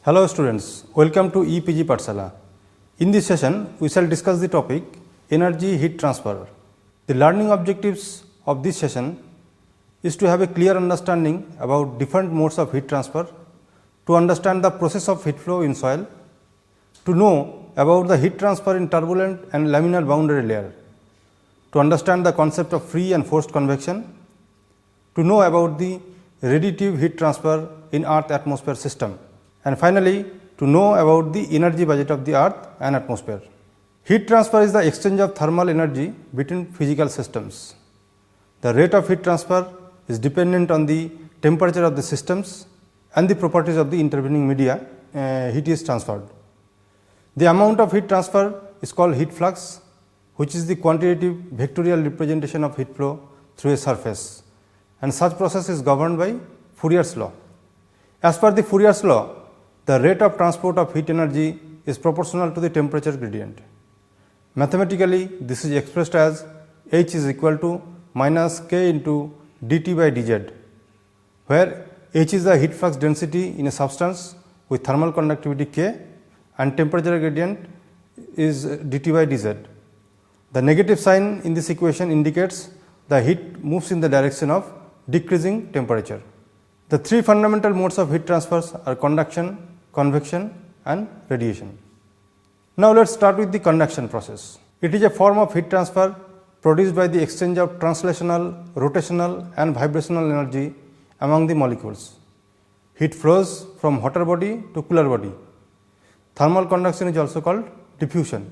Hello students, welcome to EPG Pathshala. In this session, we shall discuss the topic energy heat transfer. The learning objectives of this session is to have a clear understanding about different modes of heat transfer, to understand the process of heat flow in soil, to know about the heat transfer in turbulent and laminar boundary layer, to understand the concept of free and forced convection, to know about the radiative heat transfer in earth atmosphere system, and finally to know about the energy budget of the earth and atmosphere. Heat transfer is the exchange of thermal energy between physical systems. The rate of heat transfer is dependent on the temperature of the systems and the properties of the intervening media heat is transferred. The amount of heat transfer is called heat flux, which is the quantitative vectorial representation of heat flow through a surface, and such process is governed by Fourier's law. As per the Fourier's law, the rate of transport of heat energy is proportional to the temperature gradient. Mathematically, this is expressed as H is equal to minus K into dt by dz, where H is the heat flux density in a substance with thermal conductivity K and temperature gradient is dt by dz. The negative sign in this equation indicates the heat moves in the direction of decreasing temperature. The three fundamental modes of heat transfers are conduction, convection and radiation. Now let us start with the conduction process. It is a form of heat transfer produced by the exchange of translational, rotational and vibrational energy among the molecules. Heat flows from hotter body to cooler body. Thermal conduction is also called diffusion.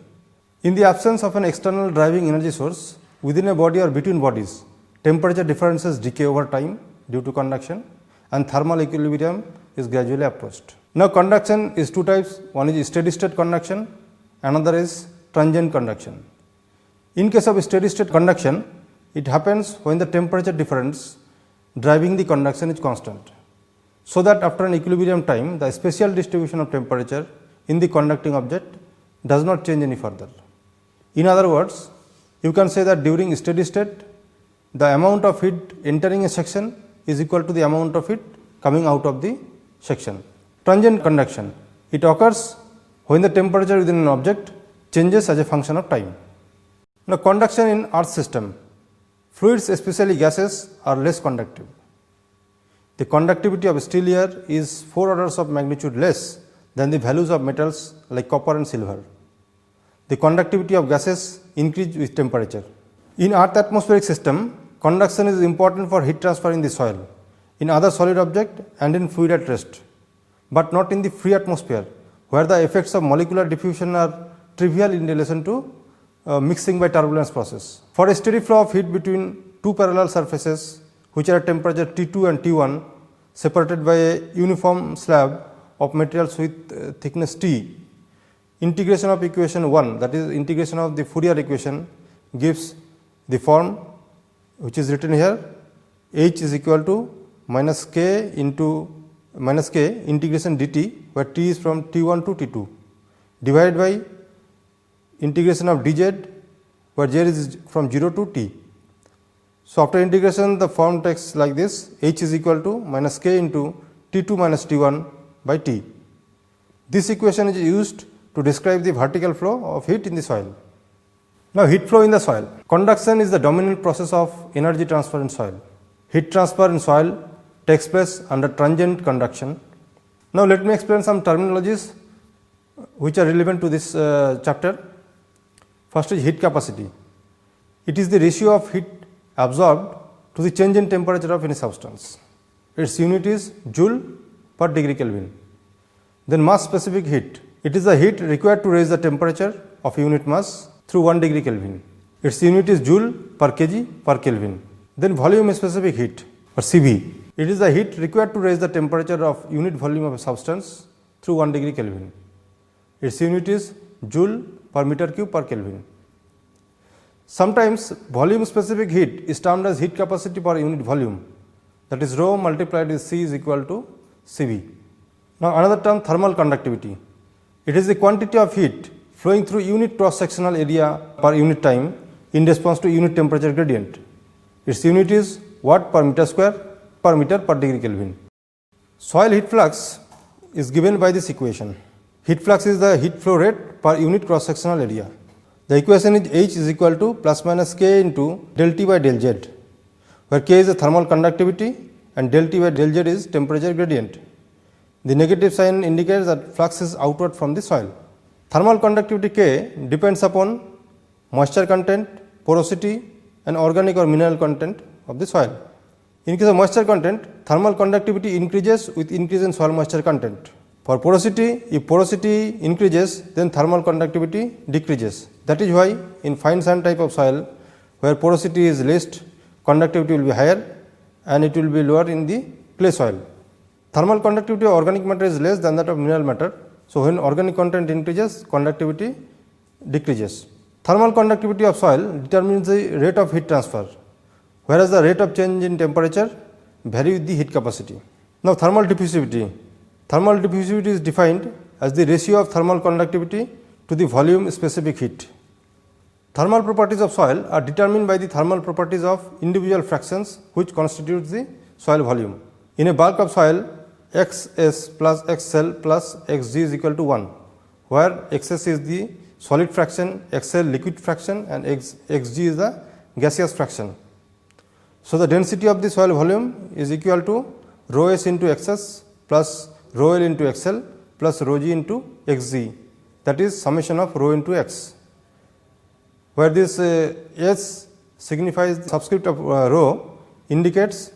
In the absence of an external driving energy source within a body or between bodies, temperature differences decay over time due to conduction and thermal equilibrium is gradually approached. Now conduction is two types, one is steady state conduction, another is transient conduction. In case of steady state conduction, it happens when the temperature difference driving the conduction is constant, so that after an equilibrium time the spatial distribution of temperature in the conducting object does not change any further. In other words, you can say that during steady state the amount of heat entering a section is equal to the amount of heat coming out of the section. Transient conduction, it occurs when the temperature within an object changes as a function of time. Now conduction in earth system, fluids especially gases are less conductive. The conductivity of steel air is 4 orders of magnitude less than the values of metals like copper and silver. The conductivity of gases increase with temperature. In earth atmospheric system, conduction is important for heat transfer in the soil, in other solid object and in fluid at rest, but not in the free atmosphere, where the effects of molecular diffusion are trivial in relation to mixing by turbulence process. For a steady flow of heat between two parallel surfaces which are at temperature T2 and T1 separated by a uniform slab of materials with thickness T, integration of equation 1, that is integration of the Fourier equation, gives the form which is written here, H is equal to minus K into minus K integration dt, where T is from T1 to T2, divided by integration of dz, where z is from 0 to t. So after integration the form takes like this, H is equal to minus K into T2 minus T1 by T. This equation is used to describe the vertical flow of heat in the soil. Now heat flow in the soil. Conduction is the dominant process of energy transfer in soil. Heat transfer in soil takes place under transient conduction. Now let me explain some terminologies which are relevant to this chapter. First is heat capacity. It is the ratio of heat absorbed to the change in temperature of any substance. Its unit is joule per degree Kelvin. Then mass specific heat. It is the heat required to raise the temperature of a unit mass through 1 degree Kelvin. Its unit is joule per kg per Kelvin. Then volume specific heat or CV. It is the heat required to raise the temperature of unit volume of a substance through 1 degree Kelvin. Its unit is joule per meter cube per Kelvin. Sometimes volume specific heat is termed as heat capacity per unit volume, that is rho multiplied with C is equal to CV. Now another term, thermal conductivity. It is the quantity of heat flowing through unit cross sectional area per unit time in response to unit temperature gradient. Its unit is watt per meter square per meter per degree Kelvin. Soil heat flux is given by this equation. Heat flux is the heat flow rate per unit cross sectional area. The equation is H is equal to plus minus K into del T by del Z, where K is the thermal conductivity and del T by del Z is temperature gradient. The negative sign indicates that flux is outward from the soil. Thermal conductivity K depends upon moisture content, porosity and organic or mineral content of the soil. In case of moisture content, thermal conductivity increases with increase in soil moisture content. For porosity, if porosity increases, then thermal conductivity decreases. That is why in fine sand type of soil, where porosity is least, conductivity will be higher and it will be lower in the clay soil. Thermal conductivity of organic matter is less than that of mineral matter. So, when organic content increases, conductivity decreases. Thermal conductivity of soil determines the rate of heat transfer, whereas the rate of change in temperature vary with the heat capacity. Now, thermal diffusivity. Thermal diffusivity is defined as the ratio of thermal conductivity to the volume specific heat. Thermal properties of soil are determined by the thermal properties of individual fractions which constitutes the soil volume. In a bulk of soil, Xs plus Xl plus Xg is equal to 1, where Xs is the solid fraction, Xl liquid fraction and Xg is the gaseous fraction. So, the density of the soil volume is equal to rho s into Xs plus rho l into Xl plus rho g into Xg, that is summation of rho into X, where this S signifies the subscript of rho indicates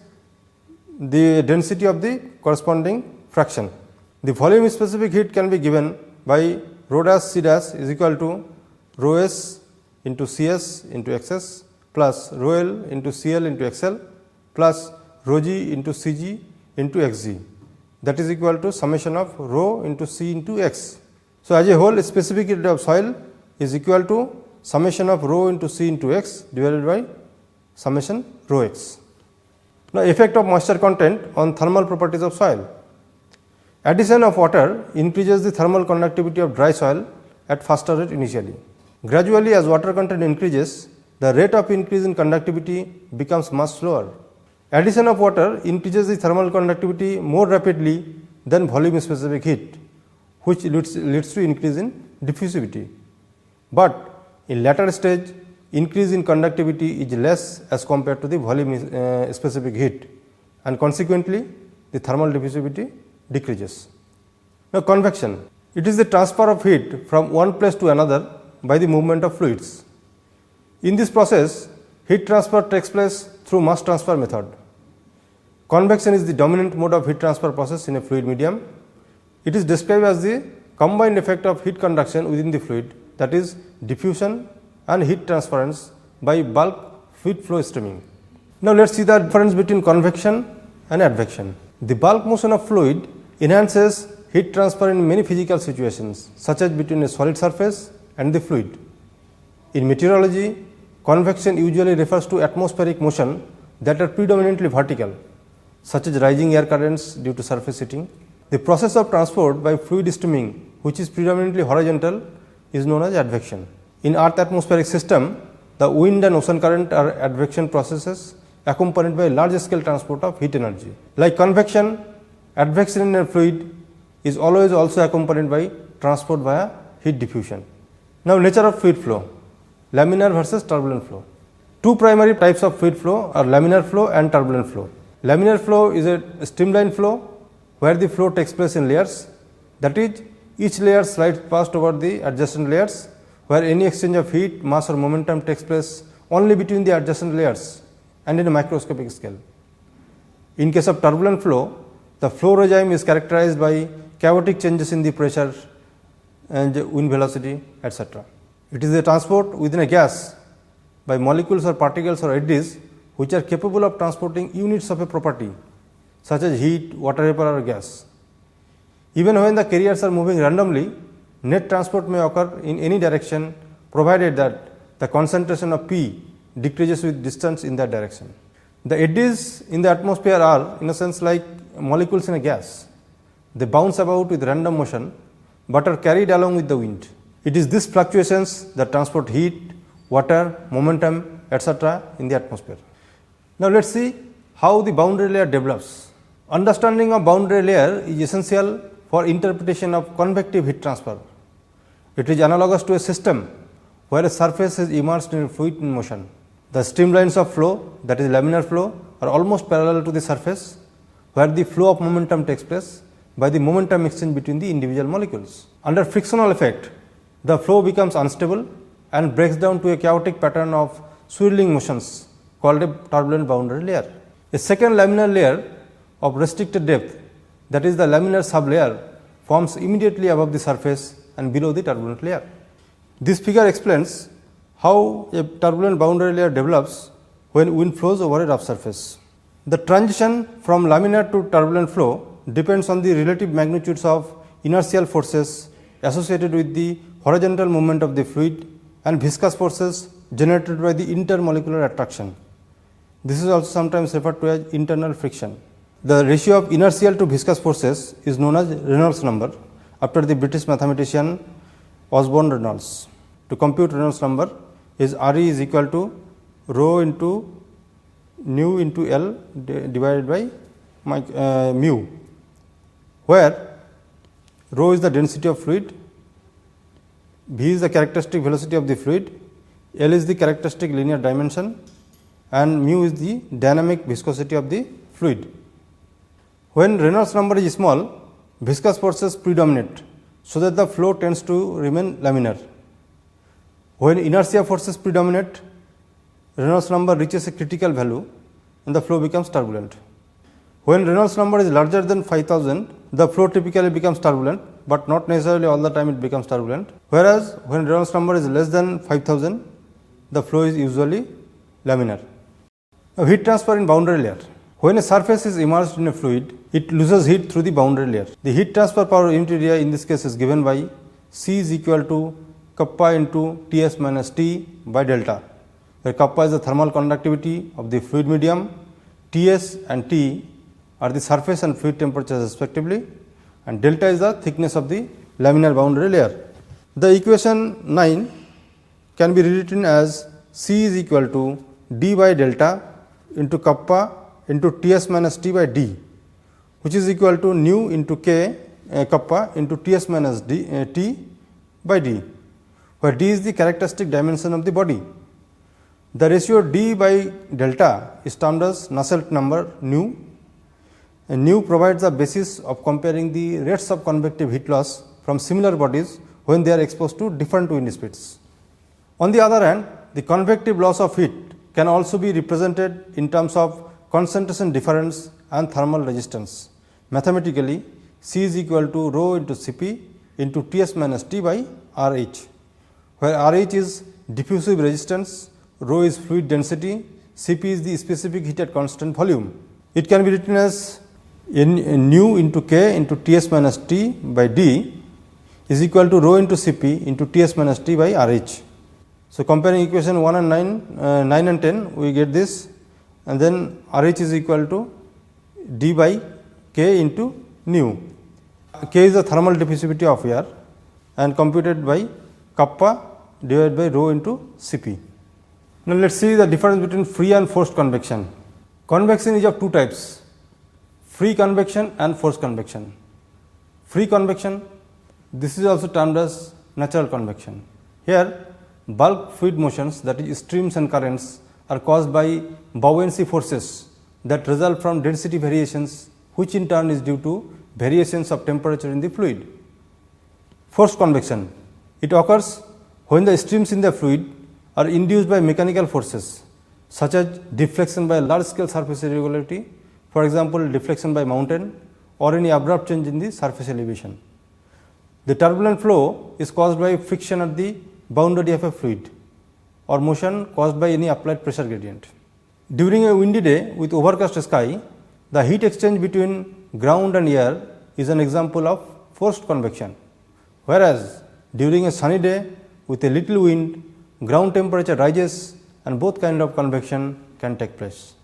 the density of the corresponding fraction. The volume specific heat can be given by rho dash C dash is equal to rho S into Cs into Xs plus rho L into Cl into Xl plus rho G into Cg into Xg, that is equal to summation of rho into C into X. So, as a whole, specific heat of soil is equal to summation of rho into C into X divided by summation rho X. Now, effect of moisture content on thermal properties of soil. Addition of water increases the thermal conductivity of dry soil at faster rate initially. Gradually, as water content increases, the rate of increase in conductivity becomes much slower. Addition of water increases the thermal conductivity more rapidly than volume specific heat, which leads to increase in diffusivity. But in later stage, increase in conductivity is less as compared to the volume specific heat, and consequently the thermal diffusivity decreases. Now, convection. It is the transfer of heat from one place to another by the movement of fluids. In this process, heat transfer takes place through mass transfer method. Convection is the dominant mode of heat transfer process in a fluid medium. It is described as the combined effect of heat conduction within the fluid, that is diffusion and heat transference by bulk fluid flow streaming. Now, let us see the difference between convection and advection. The bulk motion of fluid enhances heat transfer in many physical situations, such as between a solid surface and the fluid. In meteorology, convection usually refers to atmospheric motion that are predominantly vertical, such as rising air currents due to surface heating. The process of transport by fluid streaming, which is predominantly horizontal, is known as advection. In Earth atmospheric system, the wind and ocean current are advection processes accompanied by large scale transport of heat energy. Like convection, advection in a fluid is always also accompanied by transport via heat diffusion. Now, nature of fluid flow, laminar versus turbulent flow. Two primary types of fluid flow are laminar flow and turbulent flow. Laminar flow is a streamline flow where the flow takes place in layers, that is, each layer slides past over the adjacent layers, where any exchange of heat, mass or momentum takes place only between the adjacent layers and in a microscopic scale. In case of turbulent flow, the flow regime is characterized by chaotic changes in the pressure and wind velocity, etc. It is a transport within a gas by molecules or particles or eddies which are capable of transporting units of a property such as heat, water vapor or gas. Even when the carriers are moving randomly, net transport may occur in any direction provided that the concentration of P decreases with distance in that direction. The eddies in the atmosphere are in a sense like molecules in a gas. They bounce about with random motion but are carried along with the wind. It is these fluctuations that transport heat, water, momentum, etc. in the atmosphere. Now, let us see how the boundary layer develops. Understanding of boundary layer is essential for interpretation of convective heat transfer. It is analogous to a system where a surface is immersed in a fluid in motion. The streamlines of flow, that is laminar flow, are almost parallel to the surface, where the flow of momentum takes place by the momentum exchange between the individual molecules. Under frictional effect, the flow becomes unstable and breaks down to a chaotic pattern of swirling motions called a turbulent boundary layer. A second laminar layer of restricted depth, that is the laminar sublayer, forms immediately above the surface and below the turbulent layer. This figure explains how a turbulent boundary layer develops when wind flows over a rough surface. The transition from laminar to turbulent flow depends on the relative magnitudes of inertial forces associated with the horizontal movement of the fluid and viscous forces generated by the intermolecular attraction. This is also sometimes referred to as internal friction. The ratio of inertial to viscous forces is known as Reynolds number after the British mathematician Osborne Reynolds. To compute Reynolds number is Re is equal to rho into nu into L divided by mu, where rho is the density of fluid, v is the characteristic velocity of the fluid, L is the characteristic linear dimension, and mu is the dynamic viscosity of the fluid. When Reynolds number is small, viscous forces predominate, so that the flow tends to remain laminar. When inertia forces predominate, Reynolds number reaches a critical value and the flow becomes turbulent. When Reynolds number is larger than 5000, the flow typically becomes turbulent, but not necessarily all the time it becomes turbulent. Whereas, when Reynolds number is less than 5000, the flow is usually laminar. Now, heat transfer in boundary layer. When a surface is immersed in a fluid, it loses heat through the boundary layer. The heat transfer power unit area in this case is given by C is equal to kappa into Ts minus T by delta, where kappa is the thermal conductivity of the fluid medium, Ts and T are the surface and fluid temperatures respectively, and delta is the thickness of the laminar boundary layer. The equation 9 can be rewritten as C is equal to d by delta into kappa into Ts minus T by d, which is equal to nu into k kappa into Ts minus T by d, where d is the characteristic dimension of the body. The ratio d by delta is termed as Nusselt number nu, and nu provides the basis of comparing the rates of convective heat loss from similar bodies when they are exposed to different wind speeds. On the other hand, the convective loss of heat can also be represented in terms of concentration difference and thermal resistance. Mathematically, C is equal to rho into Cp into Ts minus T by Rh, where Rh is diffusive resistance, rho is fluid density, Cp is the specific heat at constant volume. It can be written as nu into k into Ts minus T by d is equal to rho into Cp into Ts minus T by Rh. So, comparing equation 1 and 9 and 10, we get this, and then Rh is equal to d by k into nu. K is the thermal diffusivity of air and computed by kappa divided by rho into Cp. Now, let us see the difference between free and forced convection. Convection is of two types: free convection and forced convection. Free convection, this is also termed as natural convection. Here, bulk fluid motions, that is streams and currents, are caused by buoyancy forces that result from density variations, which in turn is due to variations of temperature in the fluid. Forced convection, it occurs when the streams in the fluid are induced by mechanical forces such as deflection by large scale surface irregularity, for example deflection by mountain, or any abrupt change in the surface elevation. The turbulent flow is caused by friction at the boundary of a fluid, or motion caused by any applied pressure gradient. During a windy day with overcast sky, the heat exchange between ground and air is an example of forced convection, whereas during a sunny day with a little wind, ground temperature rises and both kind of convection can take place.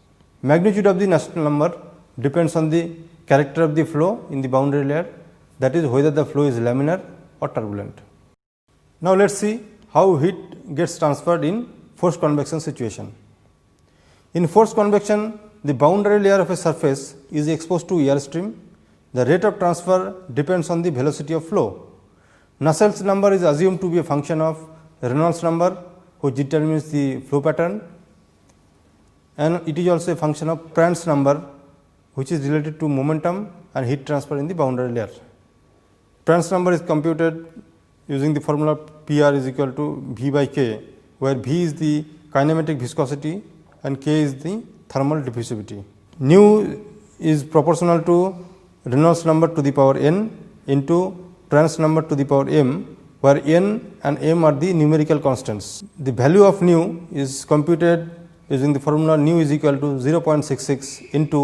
Magnitude of the Nusselt number depends on the character of the flow in the boundary layer, that is whether the flow is laminar or turbulent. Now, let us see how heat gets transferred in forced convection situation. In forced convection, the boundary layer of a surface is exposed to air stream, the rate of transfer depends on the velocity of flow. Nusselt's number is assumed to be a function of Reynolds number, which determines the flow pattern, and it is also a function of Prandtl number, which is related to momentum and heat transfer in the boundary layer. Prandtl number is computed using the formula PR is equal to V by K, where V is the kinematic viscosity and K is the thermal diffusivity. Nu is proportional to Reynolds number to the power n into Prandtl number to the power m, where n and m are the numerical constants. The value of nu is computed using the formula nu is equal to 0.66 into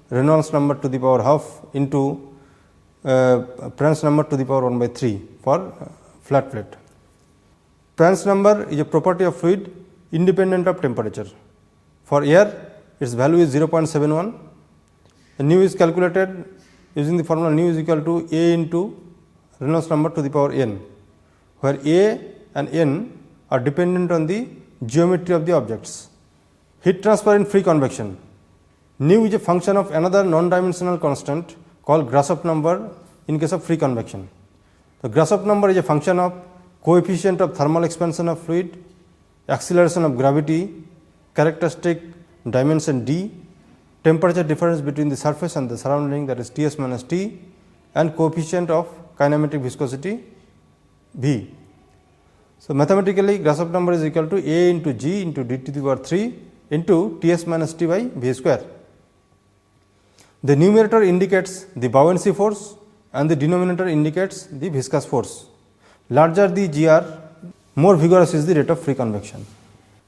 Reynolds number to the power half into Prandtl number to the power 1 by 3 for flat plate. Prandtl number is a property of fluid independent of temperature. For air, its value is 0.71. The nu is calculated using the formula nu is equal to A into Reynolds number to the power n, where A and n are dependent on the geometry of the objects. Heat transfer in free convection. Nu is a function of another non-dimensional constant called Grashof number in case of free convection. The Grashof number is a function of coefficient of thermal expansion of fluid, acceleration of gravity, characteristic dimension d, temperature difference between the surface and the surrounding, that is Ts minus T, and coefficient of kinematic viscosity V. So, mathematically Grashof number is equal to A into G into d to the power 3 into Ts minus T by V square. The numerator indicates the buoyancy force and the denominator indicates the viscous force. Larger the Gr, more vigorous is the rate of free convection.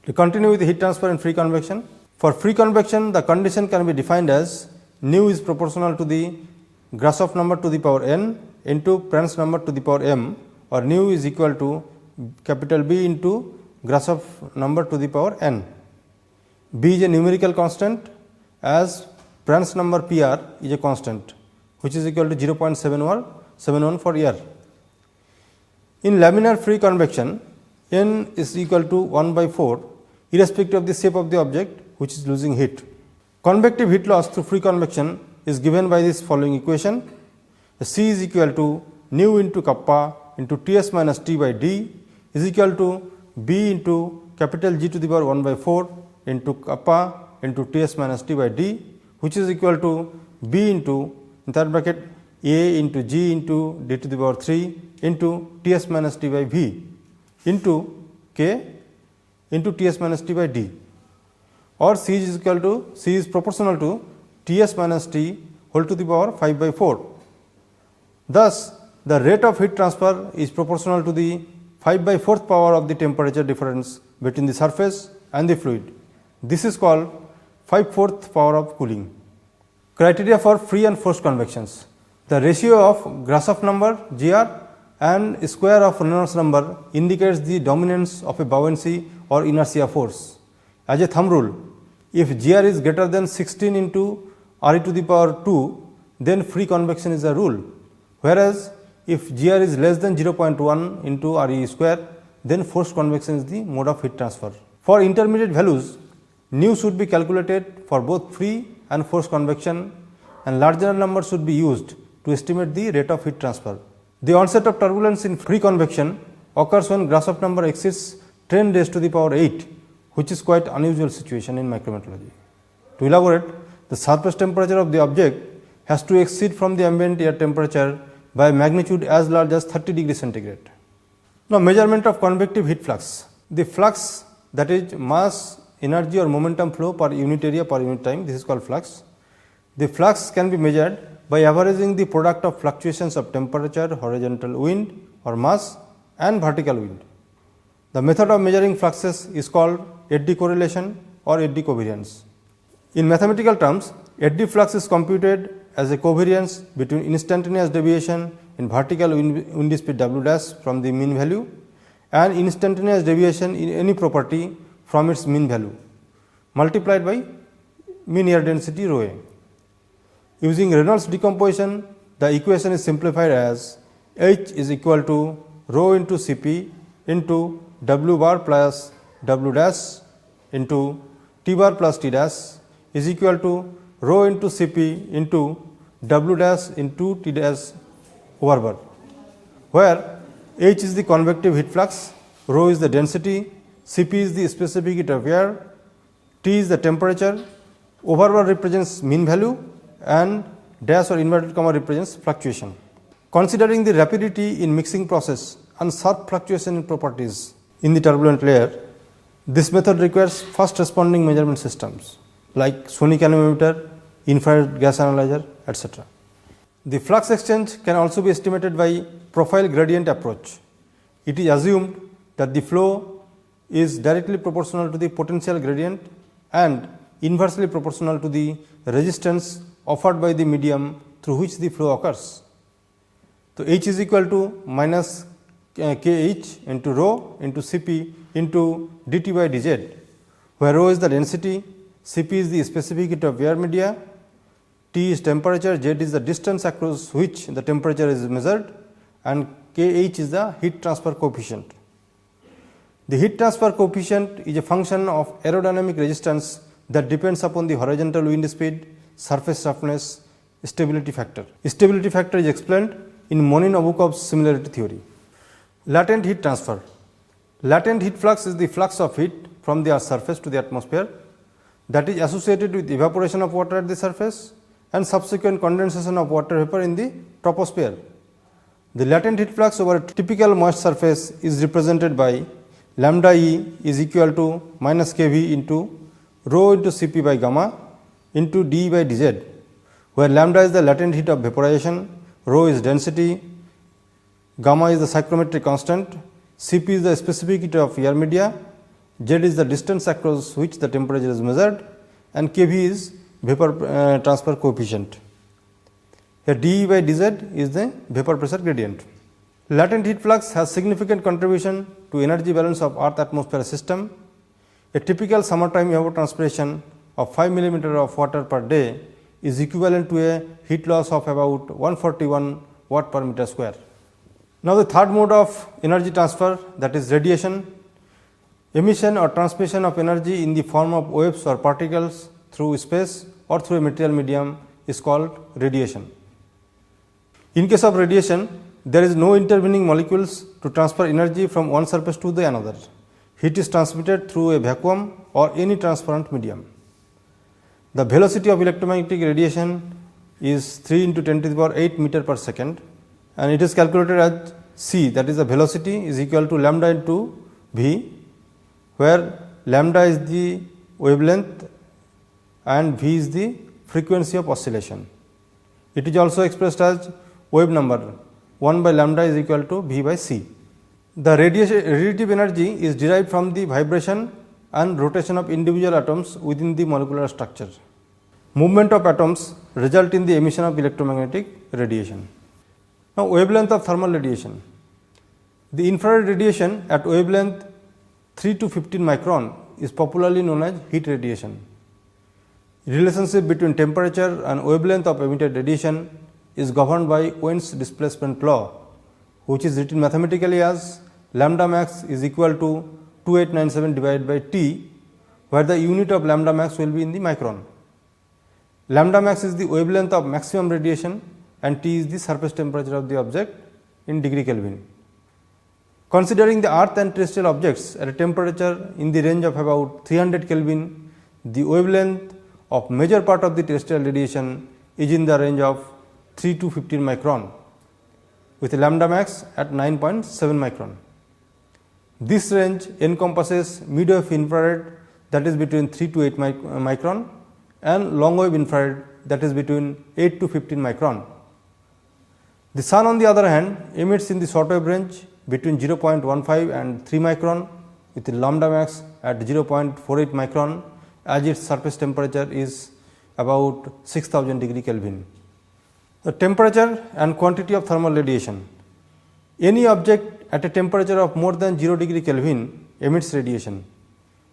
To continue with the heat transfer in free convection. For free convection, the condition can be defined as nu is proportional to the Grashof number to the power n into Prandtl number to the power m, or nu is equal to capital B into Grashof number to the power n. B is a numerical constant, as Prandtl number PR is a constant, which is equal to 0.71 for air. In laminar free convection, n is equal to 1 by 4 irrespective of the shape of the object which is losing heat. Convective heat loss through free convection is given by this following equation. C is equal to nu into kappa into Ts minus T by d is equal to B into capital G to the power 1 by 4 into kappa into Ts minus T by d, which is equal to B into in that bracket A into G into d to the power 3 into Ts minus T by V into K into Ts minus T by d, or C is proportional to Ts minus T whole to the power 5 by 4. Thus, the rate of heat transfer is proportional to the 5 by 4th power of the temperature difference between the surface and the fluid. This is called 5/4 power of cooling. Criteria for free and forced convections. The ratio of Grashof number Gr and square of Reynolds number indicates the dominance of a buoyancy or inertia force. As a thumb rule, if Gr is greater than 16 into Re to the power 2, then free convection is a rule, whereas if Gr is less than 0.1 into Re square, then forced convection is the mode of heat transfer. For intermediate values, nu should be calculated for both free and forced convection, and larger numbers should be used to estimate the rate of heat transfer. The onset of turbulence in free convection occurs when Grashof number exceeds 10 raised to the power 8, which is quite unusual situation in micrometeorology. To elaborate, the surface temperature of the object has to exceed from the ambient air temperature by a magnitude as large as 30 degrees centigrade. Now, measurement of convective heat flux. The flux, that is mass, energy or momentum flow per unit area per unit time, this is called flux. The flux can be measured by averaging the product of fluctuations of temperature, horizontal wind or mass and vertical wind. The method of measuring fluxes is called eddy correlation or eddy covariance. In mathematical terms, eddy flux is computed as a covariance between instantaneous deviation in vertical wind speed W dash from the mean value and instantaneous deviation in any property from its mean value multiplied by mean air density rho a. Using Reynolds decomposition, the equation is simplified as H is equal to rho into Cp into W bar plus W dash into T bar plus T dash is equal to rho into Cp into W dash into T dash over bar, where H is the convective heat flux, rho is the density, Cp is the specific heat of air, T is the temperature, over bar represents mean value, and dash or inverted comma represents fluctuation. Considering the rapidity in mixing process and sharp fluctuation in properties in the turbulent layer, this method requires fast responding measurement systems like sonic anemometer, infrared gas analyzer, etc. The flux exchange can also be estimated by profile gradient approach. It is assumed that the flow is directly proportional to the potential gradient and inversely proportional to the resistance offered by the medium through which the flow occurs. So, H is equal to minus kH into rho into Cp into dt by dz, where rho is the density, Cp is the specific heat of air media, T is temperature, Z is the distance across which the temperature is measured, and kH is the heat transfer coefficient. The heat transfer coefficient is a function of aerodynamic resistance that depends upon the horizontal wind speed, surface roughness, stability factor. Stability factor is explained in Monin-Obukov's similarity theory. Latent heat transfer. Latent heat flux is the flux of heat from the Earth's surface to the atmosphere that is associated with evaporation of water at the surface and subsequent condensation of water vapor in the troposphere. The latent heat flux over a typical moist surface is represented by lambda E is equal to minus kV into rho into Cp by gamma into d by dz, where lambda is the latent heat of vaporization, rho is density, gamma is the psychrometric constant, Cp is the specific heat of air media, Z is the distance across which the temperature is measured, and Kv is vapor transfer coefficient. Here dE by dz is the vapor pressure gradient. Latent heat flux has significant contribution to energy balance of Earth atmosphere system. A typical summertime evapotranspiration of 5 millimeter of water per day is equivalent to a heat loss of about 141 watt per meter square. Now, the third mode of energy transfer, that is radiation. Emission or transmission of energy in the form of waves or particles through space or through a material medium is called radiation. In case of radiation, there is no intervening molecules to transfer energy from one surface to the another. Heat is transmitted through a vacuum or any transparent medium. The velocity of electromagnetic radiation is 3 into 10 to the power 8 meter per second, and it is calculated as C, that is the velocity is equal to lambda into V, where lambda is the wavelength and V is the frequency of oscillation. It is also expressed as wave number, 1 by lambda is equal to V by C. The radiative energy is derived from the vibration and rotation of individual atoms within the molecular structure. Movement of atoms result in the emission of electromagnetic radiation. Now, wavelength of thermal radiation. The infrared radiation at wavelength 3 to 15 micron is popularly known as heat radiation. Relationship between temperature and wavelength of emitted radiation is governed by Wien's displacement law, which is written mathematically as lambda max is equal to 2897 divided by T, where the unit of lambda max will be in the micron. Lambda max is the wavelength of maximum radiation and T is the surface temperature of the object in degree Kelvin. Considering the earth and terrestrial objects at a temperature in the range of about 300 Kelvin, the wavelength of major part of the terrestrial radiation is in the range of 3 to 15 micron, with a lambda max at 9.7 micron. This range encompasses mid-wave infrared, that is between 3 to 8 micron, and long wave infrared, that is between 8 to 15 micron. The sun, on the other hand, emits in the short wave range between 0.15 and 3 micron, with a lambda max at 0.48 micron, as its surface temperature is about 6000 degree Kelvin. The temperature and quantity of thermal radiation. Any object at a temperature of more than 0 degree Kelvin emits radiation.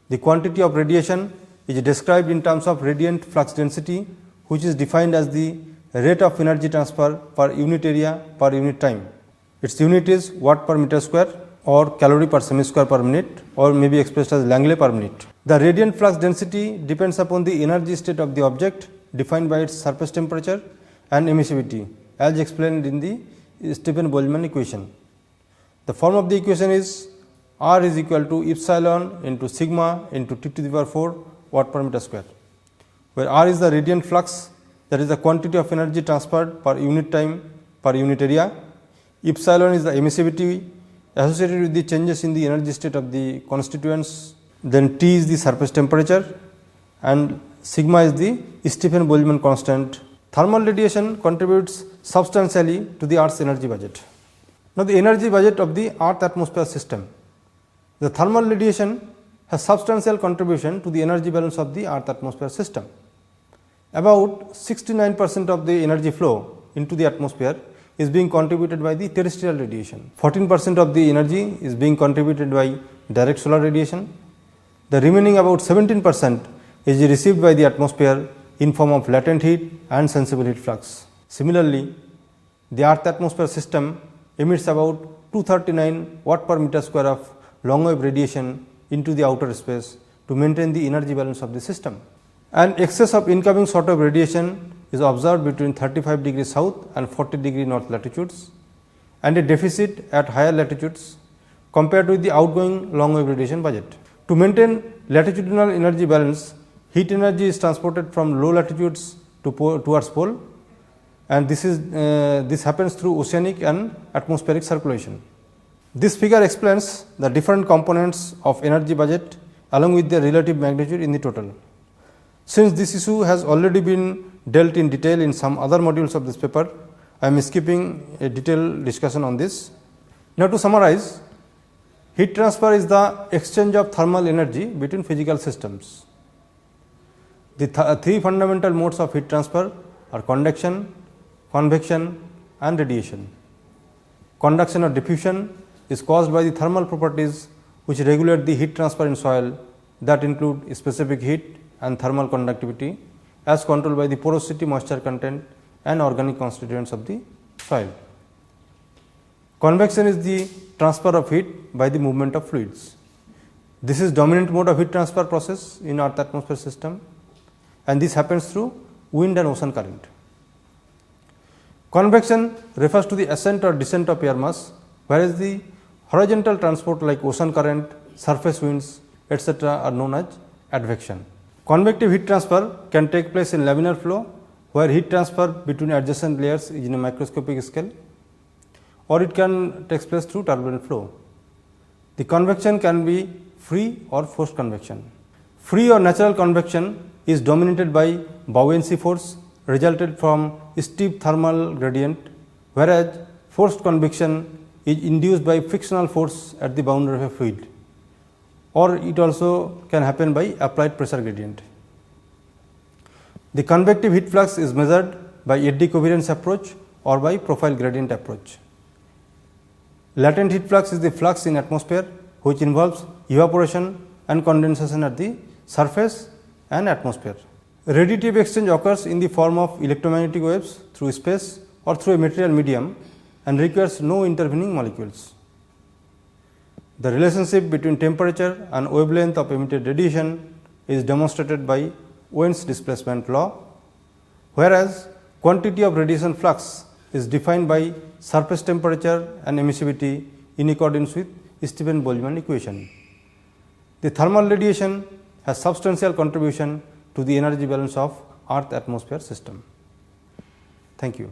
The quantity of radiation is described in terms of radiant flux density, which is defined as the rate of energy transfer per unit area per unit time. Its unit is watt per meter square or calorie per semi square per minute, or may be expressed as Langley per minute. The radiant flux density depends upon the energy state of the object defined by its surface temperature and emissivity as explained in the Stefan-Boltzmann equation. The form of the equation is R is equal to epsilon into sigma into T to the power 4 watt per meter square, where R is the radiant flux, that is the quantity of energy transferred per unit time per unit area. Epsilon is the emissivity associated with the changes in the energy state of the constituents. Then T is the surface temperature and sigma is the Stefan-Boltzmann constant. Thermal radiation contributes substantially to the Earth's energy budget. Now, the energy budget of the Earth atmosphere system. The thermal radiation has substantial contribution to the energy balance of the Earth atmosphere system. About 69% of the energy flow into the atmosphere is being contributed by the terrestrial radiation. 14% of the energy is being contributed by direct solar radiation. The remaining about 17% is received by the atmosphere in form of latent heat and sensible heat flux. Similarly, the Earth atmosphere system emits about 239 watt per meter square of long wave radiation into the outer space to maintain the energy balance of the system. An excess of incoming short wave radiation is observed between 35 degrees south and 40 degree north latitudes, and a deficit at higher latitudes compared with the outgoing long wave radiation budget. To maintain latitudinal energy balance, heat energy is transported from low latitudes towards pole, and this happens through oceanic and atmospheric circulation. This figure explains the different components of energy budget along with their relative magnitude in the total. Since this issue has already been dealt in detail in some other modules of this paper, I am skipping a detailed discussion on this. Now, to summarize, heat transfer is the exchange of thermal energy between physical systems. The three fundamental modes of heat transfer are conduction, convection and radiation. Conduction or diffusion is caused by the thermal properties which regulate the heat transfer in soil, that include specific heat and thermal conductivity as controlled by the porosity, moisture content and organic constituents of the soil. Convection is the transfer of heat by the movement of fluids. This is dominant mode of heat transfer process in Earth atmosphere system, and this happens through wind and ocean current. Convection refers to the ascent or descent of air mass, whereas the horizontal transport like ocean current, surface winds, etc. are known as advection. Convective heat transfer can take place in laminar flow, where heat transfer between adjacent layers is in a microscopic scale, or it can take place through turbulent flow. The convection can be free or forced convection. Free or natural convection is dominated by buoyancy force resulted from steep thermal gradient, whereas forced convection is induced by frictional force at the boundary of a fluid, or it also can happen by applied pressure gradient. The convective heat flux is measured by eddy covariance approach or by profile gradient approach. Latent heat flux is the flux in atmosphere which involves evaporation and condensation at the surface and atmosphere. Radiative exchange occurs in the form of electromagnetic waves through space or through a material medium and requires no intervening molecules. The relationship between temperature and wavelength of emitted radiation is demonstrated by Wien's displacement law, whereas quantity of radiation flux is defined by surface temperature and emissivity in accordance with Stefan-Boltzmann equation. The thermal radiation has substantial contribution to the energy balance of Earth atmosphere system. Thank you.